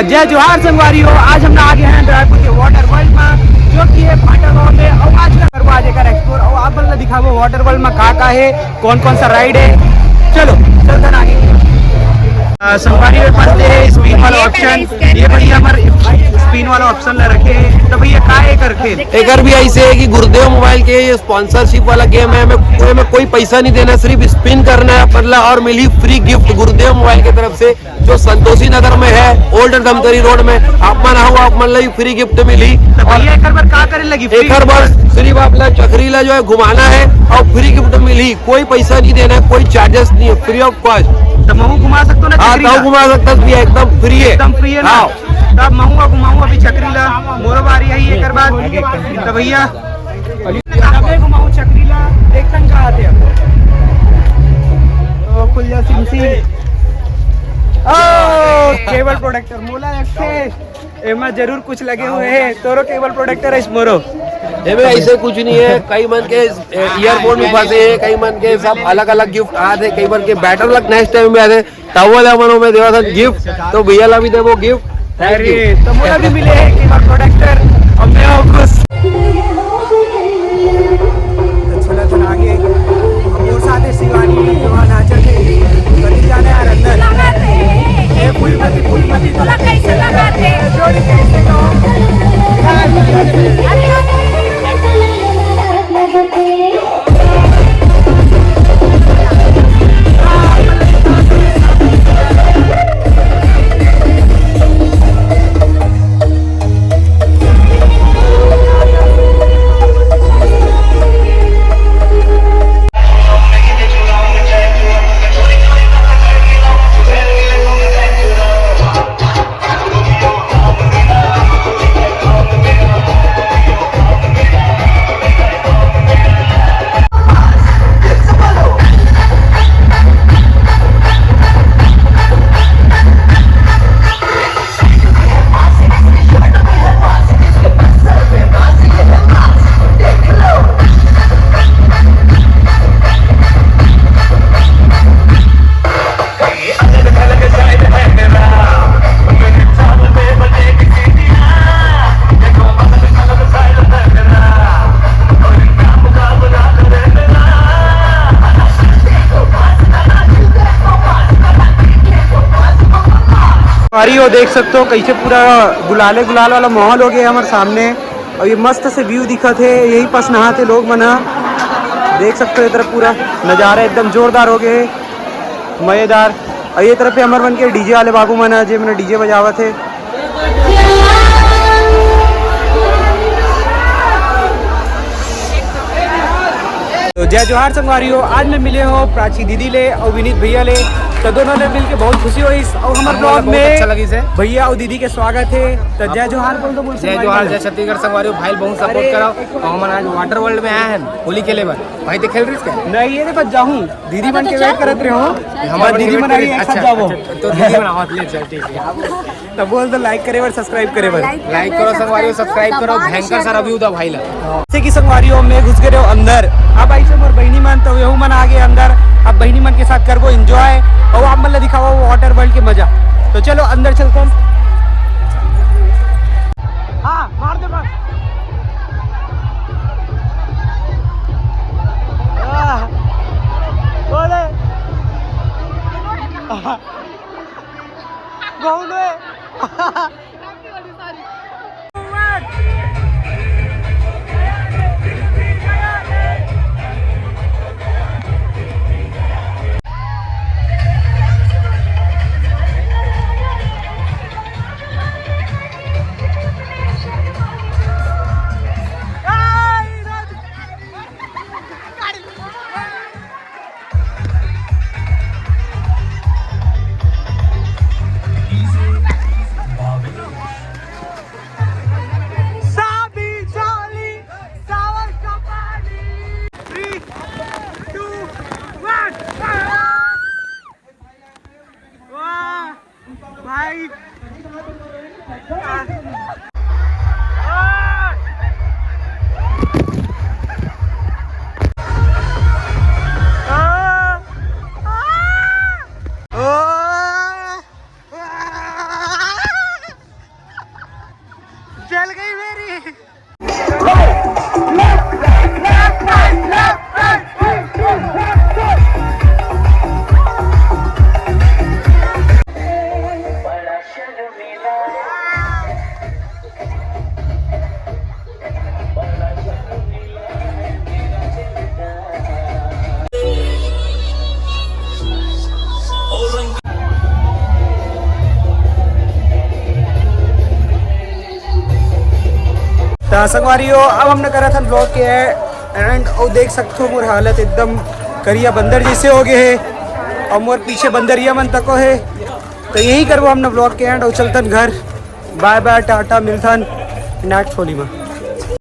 जय जोहार संगवारी हो। आज हम आ गए हैं रायपुर के वाटर वर्ल्ड में, जो कि है फाटक हॉल है। और आज का करवा आज एक एक्सप्लोर और आप बल्ला दिखाओ वाटर वर्ल्ड में का है, कौन कौन सा राइड है। चलो चलते आगे। संगवारी में पास है स्पिन वाला ऑप्शन। ये भैया हमारे स्पिन वाला ऑप्शन ला रखे हैं। तो भैया का है करके एक भी ऐसे है कि गुरुदेव मोबाइल के ये स्पॉन्सरशिप वाला गेम है। हमें कोई पैसा नहीं देना, सिर्फ स्पिन करना है बदला और मिली फ्री गिफ्ट गुरुदेव मोबाइल की तरफ से, जो संतोषी नगर में है, ओल्ड धमतरी रोड में। आप मन आओ, आप मन ली फ्री गिफ्ट मिली। भैया एक बार का करे लगी एक बार सिर्फ आप चक्रीला जो है घुमाना है और फ्री गिफ्ट मिली। कोई पैसा नहीं देना है, कोई चार्जेस नहीं है, फ्री ऑफ कॉस्ट। तो महू घुमा सकते हो ना? हाँ तो घुमा सकता है, एकदम फ्री है, एकदम फ्री है ना। तब महूआ घुमाऊँ अभी चक्रीला मोरो बारी है एक बार। तो भैया घुमाऊँ चक्रीला देखन का आते हैं खुल जा सिमसी। केबल प्रोटेक्टर मोला रखे एमा जरूर कुछ लगे हुए हैं। तोरो केबल प्रोटेक्टर है मोरो ऐसे कुछ नहीं है। कई मन के ईयरफोन में फंसे है, कई मन के सब अलग अलग गिफ्ट आते, कई मन के बैटर लग नेक्स्ट टाइम में आते टवल मनो में देवा था गिफ्ट। तो भैया ला भी दे वो गिफ्ट। अरे तो मोला भी मिले है केबल प्रोटेक्टर और मैं हूं खुश। तो चलो आगे और साथ शिवानी जो नाचर के कहीं जाने यार अंदर ए फूलमती तो कैसे लगाते जोड़ी कैसे को हो देख सकते हो कैसे पूरा गुलाल वाला माहौल हो गया हमारे सामने। और ये मस्त से व्यू दिखा थे, यही पास नहाते लोग मना देख सकते हो। ये तरफ पूरा नज़ारा एकदम जोरदार हो गए, मजेदार। और ये तरफ पे हमारे मन के डीजे वाले बाबू मना जे मैंने डीजे बजावा थे। तो जय जोहार संगवारी हो। आज मैं मिले हो प्राची दीदी ले और विनीत भैया ले। तो दोनों ने मिलके बहुत खुशी हुई और हमारे ब्लॉग में अच्छा लगी से भैया और दीदी के स्वागत है। तो जय जोहार बोल दो। जय जोहार, जय छत्तीसगढ़ संगवारी भाई बहुत सपोर्ट करो। और हम आज वाटर वर्ल्ड में आए हैं होली खेले बार भाई तो खेल रही क्या नहीं? ये देखो जाऊँ दीदी बन के वेट करते रहो। हमारे दीदी बना रही है, अच्छा जाओ तो दीदी बना चल ठीक है। तो बोल दो लाइक करे बार सब्सक्राइब करे बार लाइक करो संगवारी, सब्सक्राइब करो। भयंकर सा रिव्यू दो भाई ला जैसे कि संगवारी हो मैं घुस गए अंदर। अब ऐसे मोर बहनी मन तो यहू मन आ गए अंदर। अब बहनी मन के साथ करबो एंजॉय और आप मतलब दिखाओ वाटर वर्ल्ड के मजा। तो चलो अंदर चलते हैं। हाँ मार दे मार। बोले बोले तो संगवारियों अब हमने करा था ब्लॉग के एंड और देख सकते हो मोर हालत एकदम करिया बंदर जैसे हो गए है और मोर पीछे बंदरिया मन तको है। तो यही करबो हमने ब्लॉग के एंड और चलतन घर। बाय बाय टाटा मिलथन नेक्स्ट होली में।